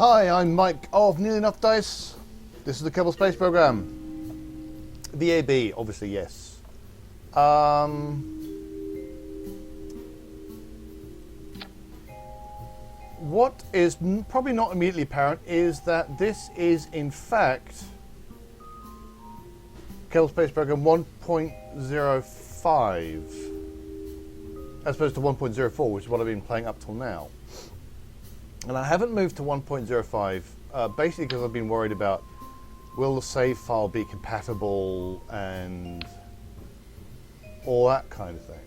Hi, I'm Mike of Nearly Enough Dice. This is the Kerbal Space Program. VAB, obviously, yes. What is probably not immediately apparent is that this is, in fact, Kerbal Space Program 1.05, as opposed to 1.04, which is what I've been playing up till now. And I haven't moved to 1.05, basically because I've been worried about will the save file be compatible and all that kind of thing.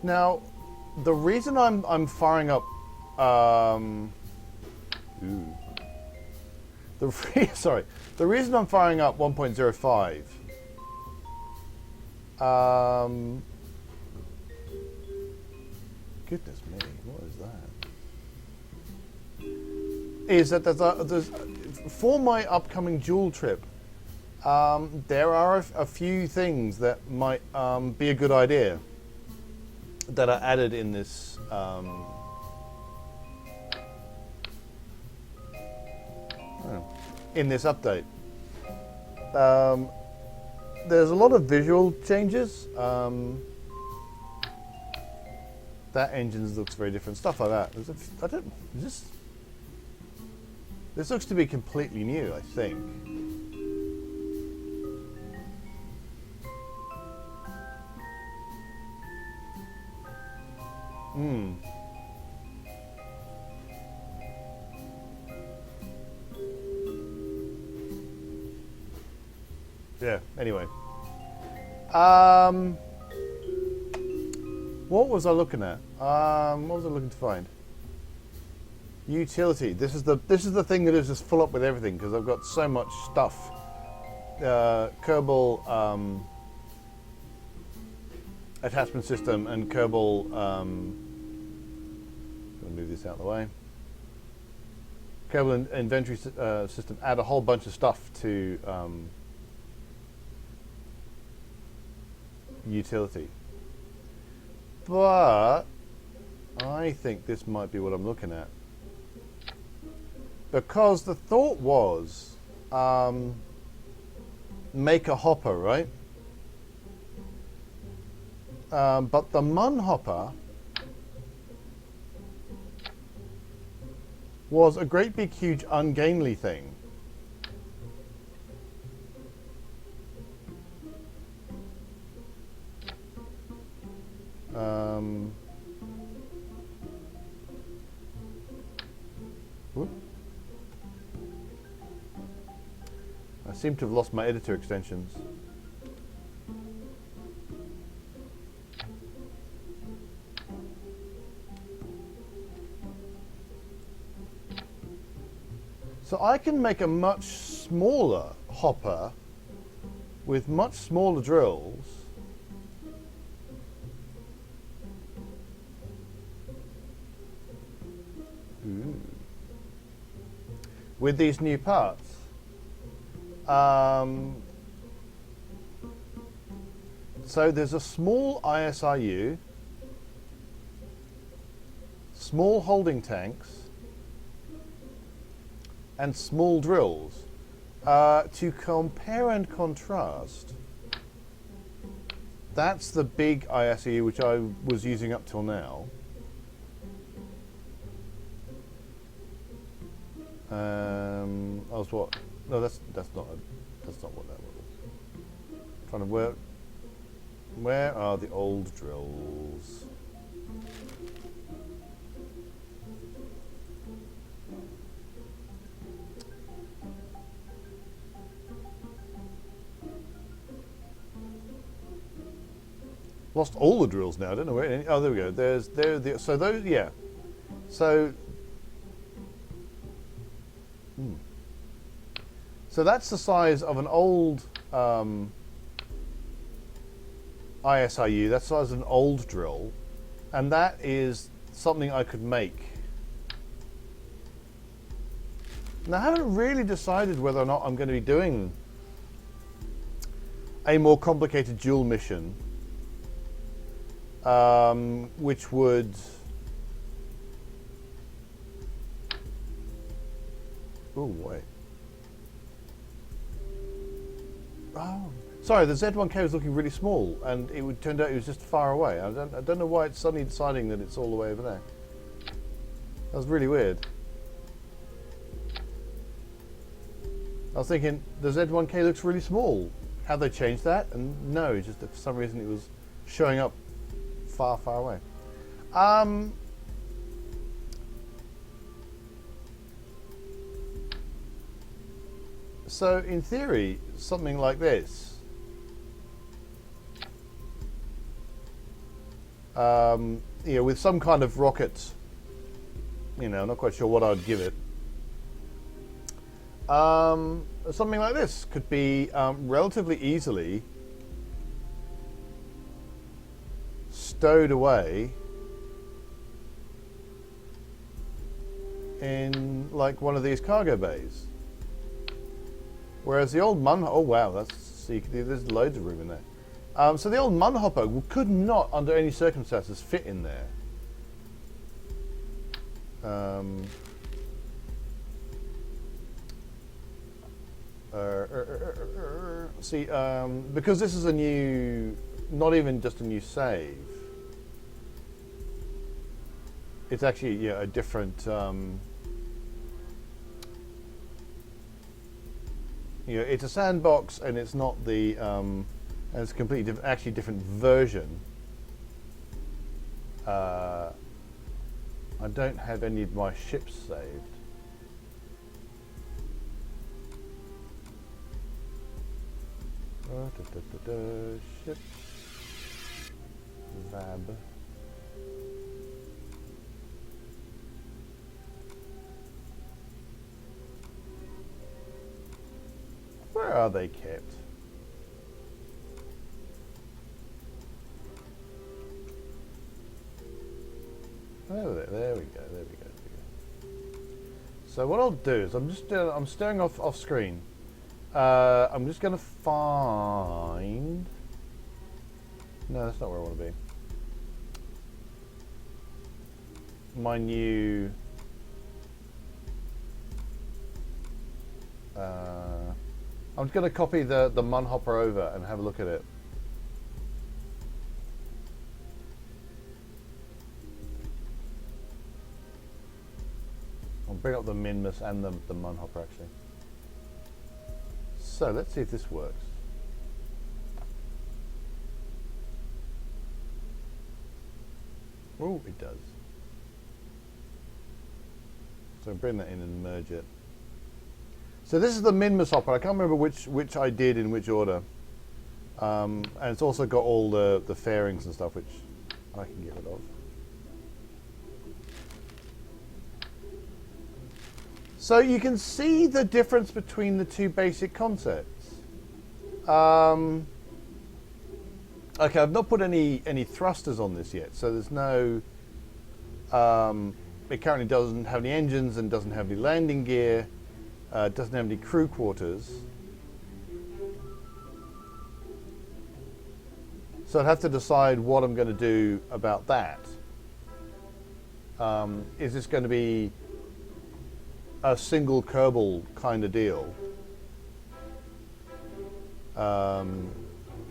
Now, the reason I'm firing up the reason I'm firing up 1.05 goodness me, what is that? Is that there's for my upcoming Jool trip, there are a few things that might be a good idea that are added in this update. There's a lot of visual changes. That engine looks very different, stuff like that. This looks to be completely new, I think. Yeah, anyway. What was I looking at? What was I looking to find? Utility. This is the thing that is just full up with everything because I've got so much stuff. Kerbal attachment system and Kerbal. I'm going to move this out of the way. Kerbal inventory system. Add a whole bunch of stuff to utility. But I think this might be what I'm looking at. Because the thought was make a hopper, right? But the Mun-Hopper was a great big huge ungainly thing. Whoop. I seem to have lost my editor extensions. So I can make a much smaller hopper with much smaller drills. Ooh. With these new parts. So there's a small ISRU, small holding tanks, and small drills. To compare and contrast, that's the big ISRU which I was using up till now. I was what? No, that's not what that was. I'm trying to work. Where are the old drills? Lost all the drills now. I don't know where. Oh, there we go. So those, yeah. So. So that's the size of an old ISRU. That's the size of an old drill, and that is something I could make. Now I haven't really decided whether or not I'm going to be doing a more complicated Jool mission, which would... Oh, wait. Oh, sorry, the Z1K was looking really small, and it turned out it was just far away. I don't know why it's suddenly deciding that it's all the way over there. That was really weird. I was thinking, the Z1K looks really small. Have they changed that? And no, it's just that for some reason it was showing up far, far away. So in theory, something like this, you know, with some kind of rocket, you know, I'm not quite sure what I'd give it. Something like this could be relatively easily stowed away in like one of these cargo bays. Whereas the old oh wow, there's loads of room in there. So the old Mun-Hopper could not, under any circumstances, fit in there. See, because this is a new, not even just a new save. It's actually, yeah, a different. You know, it's a sandbox, and it's not the. And it's a completely actually different version. I don't have any of my ships saved. Ship. Vab. Where are they kept? There we go. There we go. So what I'll do is I'm staring off screen. I'm just going to find... No, that's not where I want to be. My new... I'm just going to copy the Mun-Hopper over and have a look at it. I'll bring up the Minmus and the Mun-Hopper actually. So let's see if this works. Oh, it does. So bring that in and merge it. So this is the Min-Hopper. I can't remember which I did in which order. And it's also got all the fairings and stuff, which I can get rid of. So you can see the difference between the two basic concepts. Okay, I've not put any thrusters on this yet, so there's no... it currently doesn't have any engines and doesn't have any landing gear. Doesn't have any crew quarters. So I'd have to decide what I'm going to do about that. Is this going to be a single Kerbal kind of deal? Because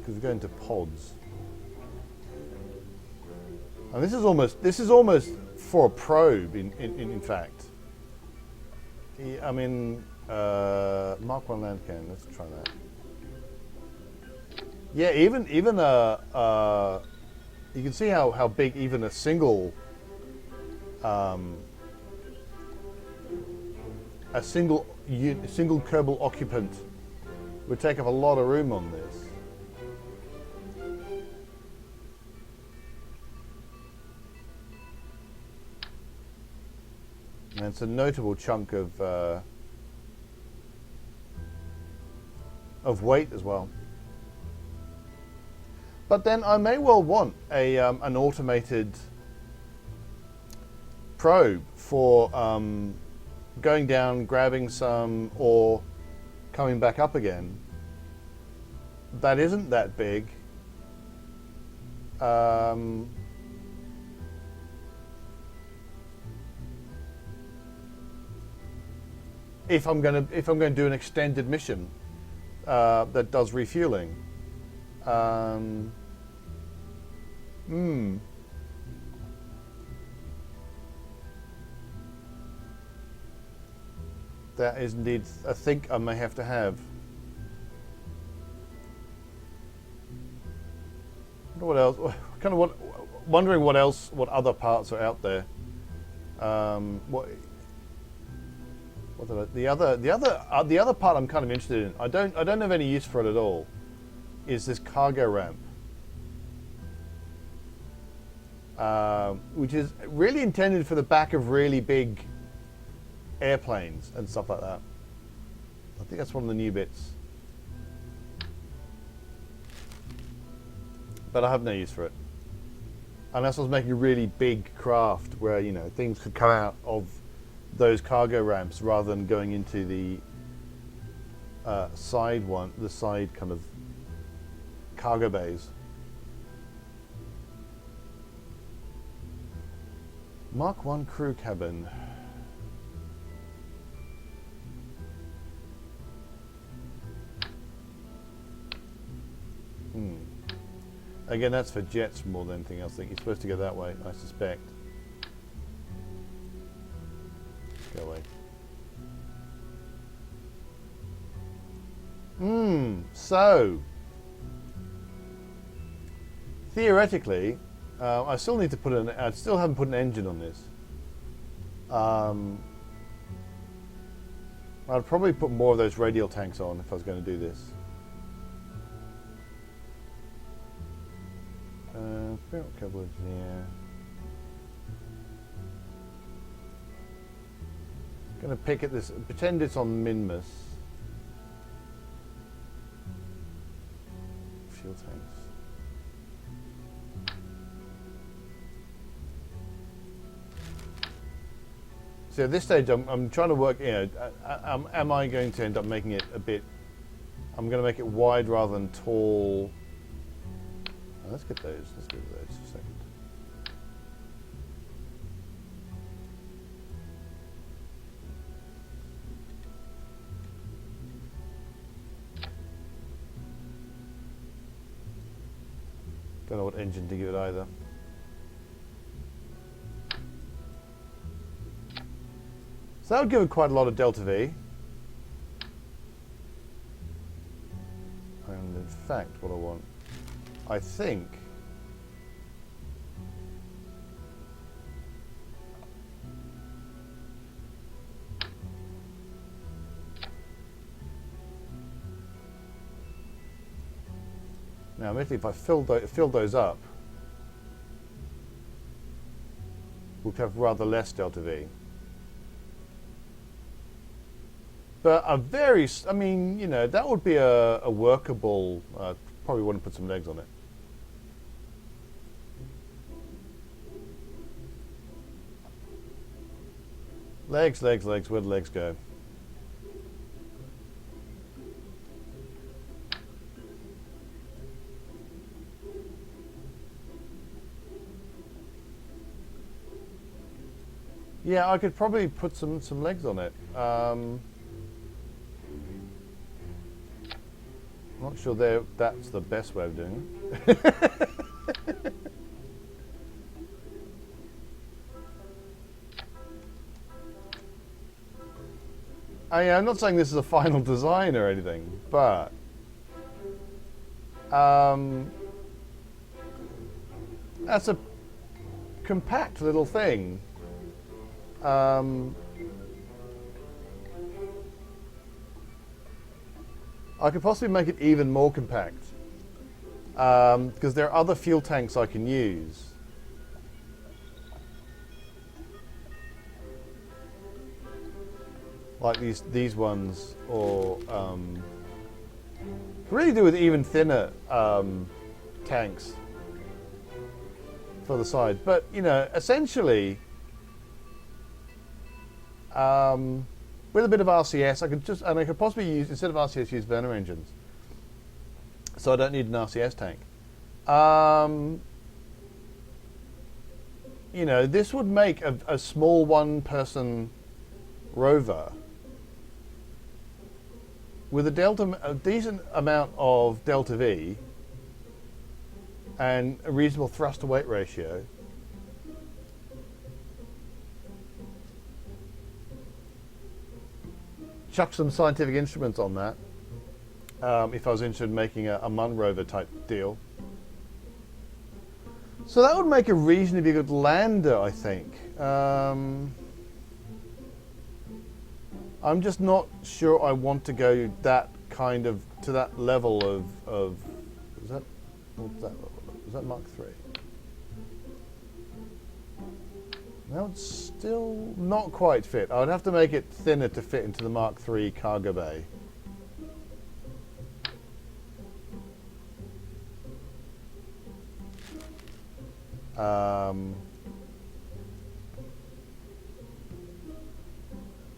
we're going to pods. And this is almost for a probe in fact. I mean, Mark 1 land cannon, let's try that. Yeah, even you can see how big even a single single Kerbal occupant would take up a lot of room on this. And it's a notable chunk of weight as well. But then I may well want a an automated probe for going down, grabbing some, or coming back up again. that isn't that big. If I'm going to do an extended mission that does refueling. That is indeed a think I may have to have. What else? Kind of wondering what other parts are out there. The other part I'm kind of interested in. I don't have any use for it at all. Is this cargo ramp, which is really intended for the back of really big airplanes and stuff like that. I think that's one of the new bits. But I have no use for it. Unless I was making a really big craft where, you know, things could come out of those cargo ramps rather than going into the side kind of cargo bays. Mark 1 crew cabin. Again, that's for jets more than anything else. I think you're supposed to go that way, I suspect. Go away. So theoretically, I still need to put I still haven't put an engine on this. I'd probably put more of those radial tanks on if I was going to do this. Coverage, yeah. Gonna pick at this. Pretend it's on Minmus. Fuel tanks. So at this stage, I'm trying to work. You know, am I going to end up making it a bit? I'm going to make it wide rather than tall. Let's get those. Let's get those for a second. Don't know what engine to give it either. So that would give it quite a lot of delta V. And in fact, what I want, I think, now admittedly if I filled those up, we'd have rather less delta V. But a very, I mean, you know, that would be a workable, probably want to put some legs on it. Legs, legs, legs, where'd the legs go? Yeah, I could probably put some legs on it. I'm not sure that's the best way of doing it. I'm not saying this is a final design or anything, but that's a compact little thing. I could possibly make it even more compact because there are other fuel tanks I can use. Like these ones, or really do with even thinner tanks for the side. But you know, essentially, with a bit of RCS, I could possibly use, instead of RCS, use burner engines. So I don't need an RCS tank. You know, this would make a small one-person rover with a decent amount of delta V and a reasonable thrust-to-weight ratio. Chuck some scientific instruments on that if I was interested in making a Mun rover type deal. So that would make a reasonably good lander, I think. I'm just not sure I want to go that kind of to that level of was that Mark III? That would still not quite fit. I would have to make it thinner to fit into the Mark III cargo bay.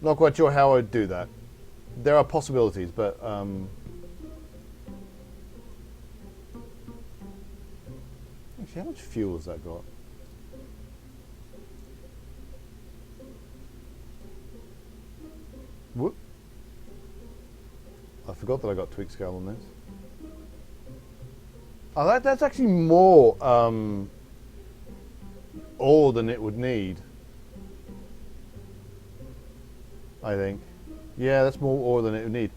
Not quite sure how I'd do that. There are possibilities, but actually, how much fuel has that got? Whoop! I forgot that I got tweak scale on this. Oh, that's actually more ore than it would need, I think. Yeah, that's more ore than it would need.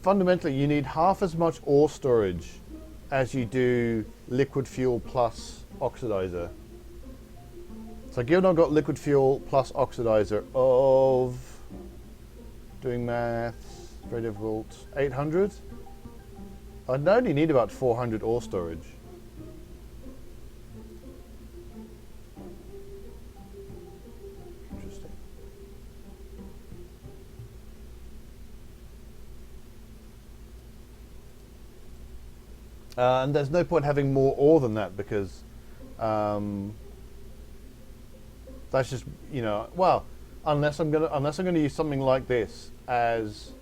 Fundamentally, you need half as much ore storage as you do liquid fuel plus oxidizer. So given I've got liquid fuel plus oxidizer of, doing maths, very difficult, 800? I'd only need about 400 ore storage. Interesting. And there's no point having more ore than that because that's just, you know, well, unless I'm gonna use something like this as,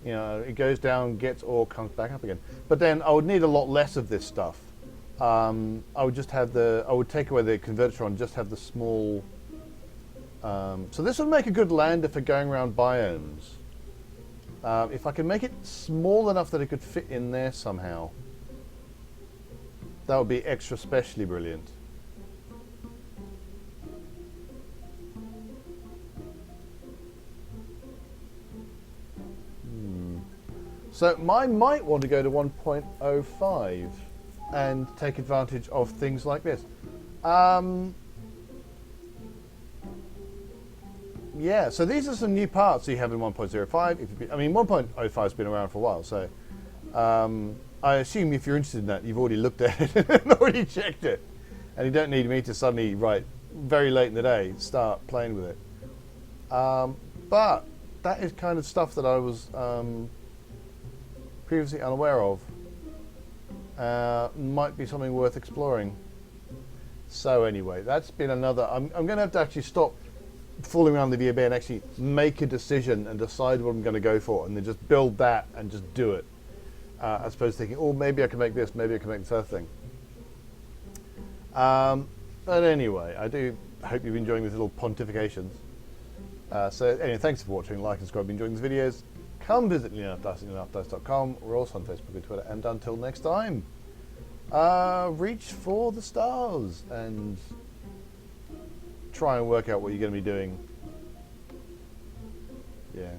you know, it goes down, gets ore, comes back up again. But then I would need a lot less of this stuff. I would just have I would take away the converter and just have the small. So this would make a good lander for going around biomes. If I can make it small enough that it could fit in there somehow, that would be extra specially brilliant. So I might want to go to 1.05 and take advantage of things like this. Yeah, so these are some new parts you have in 1.05. I mean, 1.05 has been around for a while, so I assume if you're interested in that, you've already looked at it and already checked it. And you don't need me to suddenly, right, very late in the day, start playing with it. But that is kind of stuff that I was previously unaware of. Might be something worth exploring. So anyway, that's been another. I'm going to have to actually stop fooling around the VB and actually make a decision and decide what I'm going to go for, and then just build that and just do it. As opposed to thinking, oh, maybe I can make this, maybe I can make this other thing. But anyway, I do hope you've been enjoying these little pontifications. So anyway, thanks for watching. Like and subscribe if you're enjoying these videos. Come visit leonarddice@leonarddice.com. We're also on Facebook and Twitter. And until next time, reach for the stars and try and work out what you're going to be doing. Yeah.